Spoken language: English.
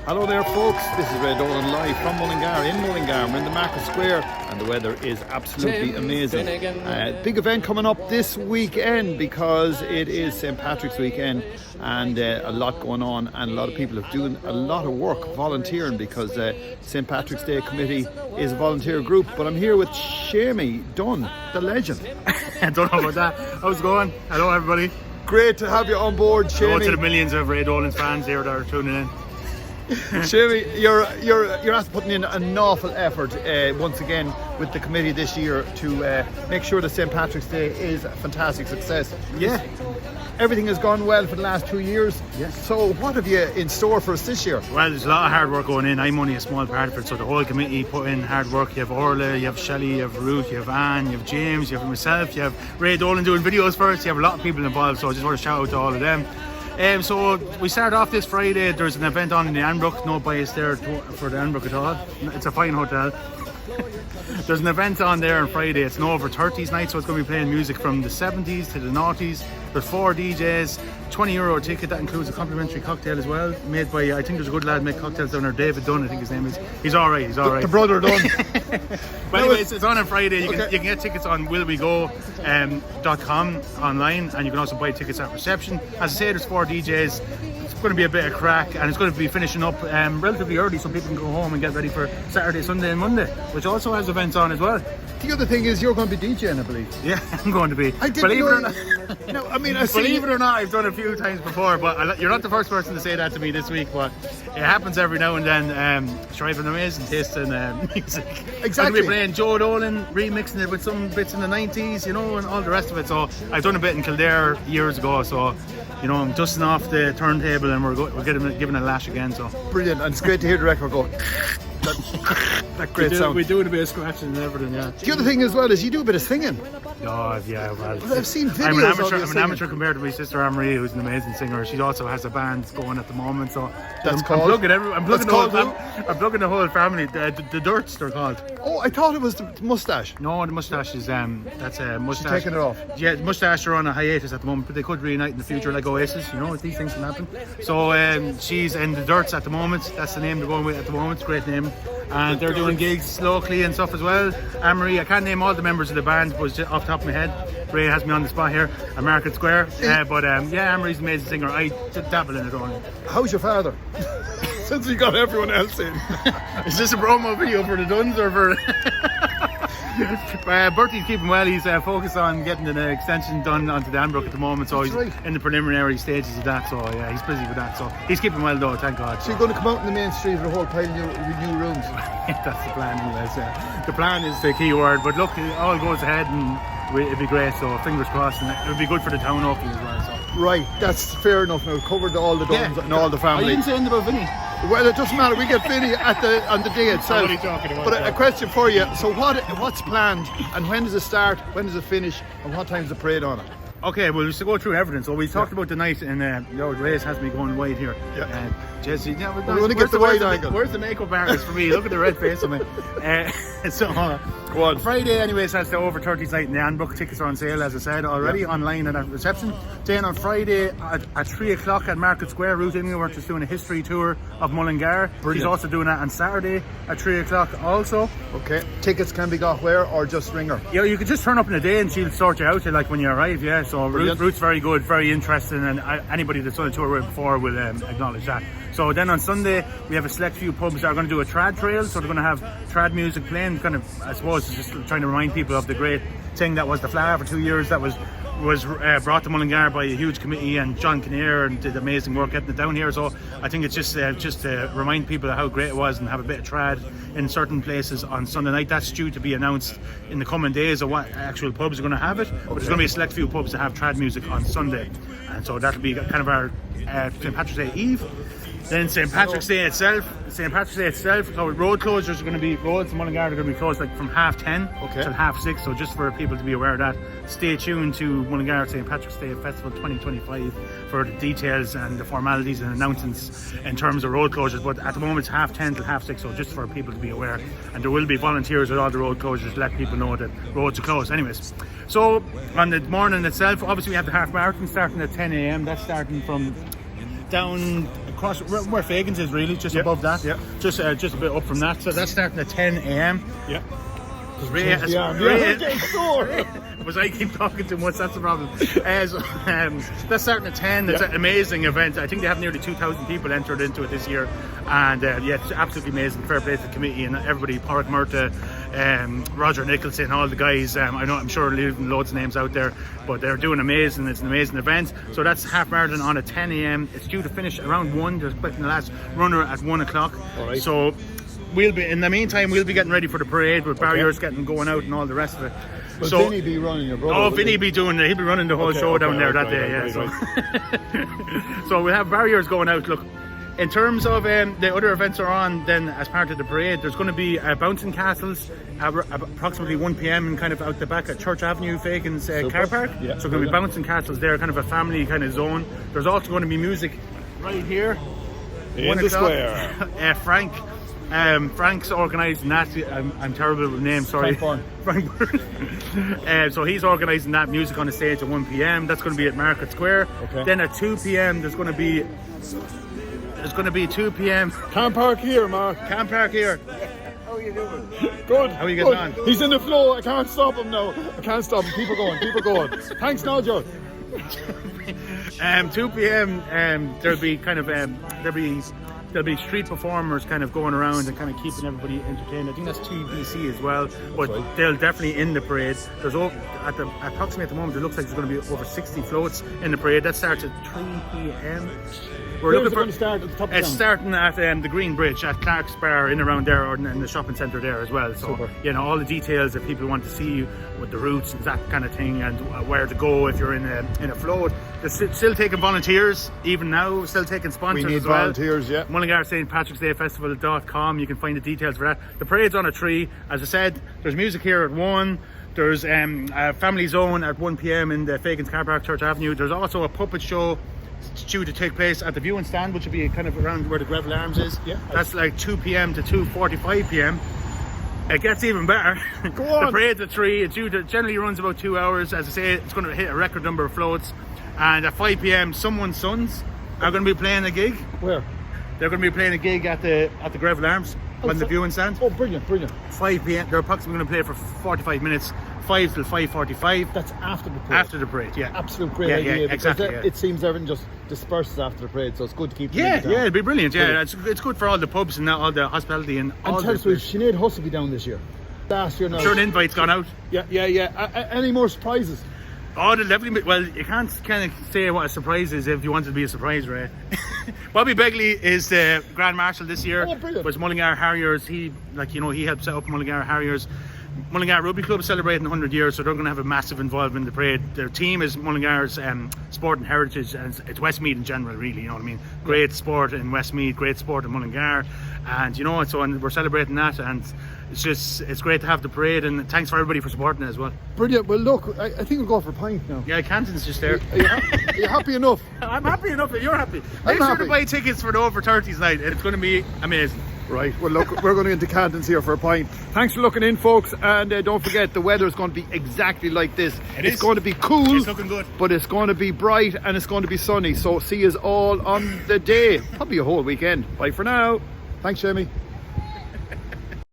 Hello there folks, this is Red Dolan live from Mullingar, in Mullingar. We're in the Market Square and the weather is absolutely amazing. Big event coming up this weekend because it is St. Patrick's weekend and a lot going on, and a lot of people are doing a lot of work volunteering because St. Patrick's Day Committee is a volunteer group. But I'm here with Shamey Dunn, the legend. I don't know about that. How's it going? Hello everybody. Great to have you on board, Shamey. Hello to the millions of Ray Dolan's fans here that are tuning in. Shamey, you're after putting in an awful effort once again with the committee this year to make sure that St. Patrick's Day is a fantastic success. Yeah. Everything has gone well for the last 2 years. Yes. So what have you in store for us this year? Well, there's a lot of hard work going in. I'm only a small part of it, so the whole committee put in hard work. You have Orla, you have Shelley, you have Ruth, you have Anne, you have James, you have myself, you have Ray Dolan doing videos for us. You have a lot of people involved, so I just want to shout out to all of them. So we start off this Friday. There's an event on in the Anbrook. No bias there for the Anbrook at all. It's a fine hotel. There's an event on there on Friday. It's an over 30s night, so it's going to be playing music from the 70s to the noughties. There's 4 DJs, €20 ticket. That includes a complimentary cocktail as well, made by, I think there's a good lad make cocktails down there, David Dunn, I think his name is. He's alright, he's alright. The brother Dunn. But anyways, it's on Friday. You can get tickets on willwego.com online, and you can also buy tickets at reception. As I say, there's 4 DJs. It's going to be a bit of crack, and it's going to be finishing up relatively early so people can go home and get ready for Saturday, Sunday and Monday, which also has events on as well. The other thing is you're going to be DJing, I believe. Yeah, I'm going to be. I didn't Believe know it or not. No, I mean, Believe it or not, I've done it a few times before, but you're not the first person to say that to me this week, but it happens every now and then. Sure, I have an amazing taste in music. Exactly. I'm going to be playing Joe Dolan, remixing it with some bits in the 90s, you know, and all the rest of it. So I've done a bit in Kildare years ago, so you know, I'm dusting off the turntable and we're giving it a lash again. So brilliant, and it's great to hear the record go. That great sound. We do a bit of scratching and everything, yeah. The other thing as well is you do a bit of singing. Oh yeah, well, I've seen videos. I'm of an amateur compared to my sister Anne-Marie, who's an amazing singer. She also has a band going at the moment, so I'm plugging the whole family. The Dirts, they're called. Oh, I thought it was the moustache. No, the moustache is that's a moustache. She's taking it off. Yeah, the moustache are on a hiatus at the moment, but they could reunite in the future like Oasis. You know, these things can happen. So she's in the Dirts at the moment. That's the name they're going with at the moment. It's a great name. And they're doing gigs locally and stuff as well. Anne-Marie, I can't name all the members of the band, but just off the top of my head, Ray has me on the spot here at Market Square. But Anne-Marie's an amazing singer. I dabble in it only. How's your father? Since you got everyone else in. Is this a promo video for the Duns or for... Bertie's keeping well. He's focused on getting an extension done onto the Anbrook at the moment, so he's in the preliminary stages of that, so yeah, he's busy with that, so he's keeping well though, thank God. So you're going to come out in the main street with a whole pile of new rooms? That's the plan anyways. The plan is the key word, but look, it all goes ahead and it'd be great, so fingers crossed, and it would be good for the town hopefully as well. So. Right, that's fair enough. Now covered all the Duns and all the family. I didn't say anything about Vinny. Well, it doesn't matter. We get Vinny on the day itself. What are you talking about? But a question for you. So what's planned, and when does it start? When does it finish? And what time's the parade on it? Okay, well, just to go through everything. So we talked about the night, and Reyes has me going wide here. Yeah. Jesse, we want to get the wide angle. Where's the makeup artist for me? Look at the red face on me. Go on. Friday, anyways, has the over 30s night in the Anbrook. Tickets are on sale, as I said already, online and at reception. Then on Friday at 3 o'clock at Market Square, Ruth Illingworth is doing a history tour of Mullingar. Brilliant. She's also doing that on Saturday at 3 o'clock also. Okay. Tickets can be got where, or just ring her? Yeah, you can just turn up in a day and she'll sort you out like when you arrive. Yeah, so Ruth's very good, very interesting, and anybody that's on a tour with before will acknowledge that. So then on Sunday we have a select few pubs that are going to do a trad trail, so they're going to have trad music playing, kind of, I suppose, just trying to remind people of the great thing that was the Flower for 2 years, that was brought to Mullingar by a huge committee, and John Kinnear and did amazing work getting it down here. So I think it's just to remind people of how great it was and have a bit of trad in certain places on Sunday night. That's due to be announced in the coming days of what actual pubs are going to have it, but there's going to be a select few pubs that have trad music on Sunday, and so that'll be kind of our St. Patrick's Day Eve. Then St. Patrick's Day itself, so road closures are going to be, roads in Mullingar are going to be closed like from 10:30 till 6:30, so just for people to be aware of that. Stay tuned to Mullingar St. Patrick's Day Festival 2025 for the details and the formalities and announcements in terms of road closures, but at the moment it's 10:30 till 6:30, so just for people to be aware, and there will be volunteers with all the road closures to let people know that roads are closed. Anyways, so on the morning itself, obviously we have the half marathon starting at 10 a.m. That's starting from down across where Fagan's is, really, just above that. Yeah. Just a bit up from that. So that's starting at 10 a.m. Yeah. Was I keep talking too much? That's the problem. That's starting at 10. It's an amazing event. I think they have nearly 2,000 people entered into it this year, and it's absolutely amazing. Fair play to the committee and everybody, Porrick Murta, Roger Nicholson, all the guys. I'm sure leaving loads of names out there, but they're doing amazing. It's an amazing event. So that's half marathon on at 10 a.m. It's due to finish around 1. They're expecting the last runner at 1 o'clock. All right. So we'll be, in the meantime, we'll be getting ready for the parade with barriers getting going out and all the rest of it. But so Vinny be running your brother. Oh, Vinny be doing it. He'll be running the whole show down there that day. So we'll have barriers going out. Look, in terms of the other events are on, then as part of the parade, there's going to be bouncing castles approximately 1 p.m. and kind of out the back at Church Avenue, Fagan's car park. Yeah, so going to be bouncing castles there, kind of a family kind of zone. There's also going to be music right here in the square. Frank's organising that. I'm terrible with names, sorry. Frank So he's organising that music on the stage at 1 p.m. That's going to be at Market Square. Okay. Then at 2 p.m. there's going to be 2 p.m. Can't park here, Mark. Can't park here. How are you doing? Good. How are you getting on? He's in the flow. I can't stop him now. I can't stop him. Keep it going. Thanks, Nigel. 2 p.m. There'll be street performers kind of going around and kind of keeping everybody entertained. I think that's TBC as well, but they'll definitely in the parade. There's approximately at the moment it looks like there's going to be over 60 floats in the parade. That starts at 3 p.m. We're looking for start at the top of it's starting at the Green Bridge at Clark's Bar in around there, or in the shopping centre there as well. So Super. all the details if people want to see with the routes and that kind of thing, and where to go if you're in a float. They're still taking volunteers even now, still taking sponsors. We need as well. volunteers, yeah. Mullingar St. Patrick's Day Festival.com. You can find the details for that. The parade's on a tree. As I said, there's music here at 1. There's a family zone at 1 p.m. in the Fagan's Car Park, Church Avenue. There's also a puppet show due to take place at the viewing stand, which will be kind of around where the Greville Arms is. Yeah. That's like 2 p.m. to 2:45 p.m. It gets even better. Go on. The parade's at 3. It generally runs about 2 hours. As I say, it's going to hit a record number of floats. And at 5 p.m. someone's sons are going to be playing a gig. Where? They're going to be playing a gig at the Greville Arms on the viewing stand. Oh, brilliant. 5 p.m. They're approximately going to play for 45 minutes, 5 till 5:45. That's after the parade. After the parade, yeah. Absolute great idea. Yeah, exactly. It seems everything just disperses after the parade, so it's good to keep them in town. It'd be brilliant. Yeah, it's good for all the pubs and all the hospitality and all. And tell us, will Sinead Hussey be down this year? Last year now. I'm sure an invite's gone out. Yeah. Any more surprises? Oh, the lovely. Well, you can't kind of say what a surprise is if you want it to be a surprise, Ray. Bobby Begley is the Grand Marshal this year. Oh, brilliant. Was Mullingar Harriers. He helped set up Mullingar Harriers. Mullingar Rugby Club is celebrating 100 years, so they're going to have a massive involvement in the parade. Their team is Mullingar's sport and heritage, and it's Westmeath in general, really. You know what I mean? Great sport in Westmeath, great sport in Mullingar, and and we're celebrating that, and it's great to have the parade, and thanks for everybody for supporting it as well. Brilliant. Well, look, I think we'll go for a pint now. Yeah, Canton's just there. Are you happy enough? I'm happy enough if you're happy. I'm Make sure happy. to buy tickets for the over 30s night. It's going to be amazing. Right, well look, we're going to get into Cantons here for a pint. Thanks for looking in, folks, and don't forget the weather is going to be exactly like this. It's going to be cool, It's looking good, but it's going to be bright and it's going to be sunny, so see us all on the day, probably a whole weekend. Bye for now. Thanks, Jamie.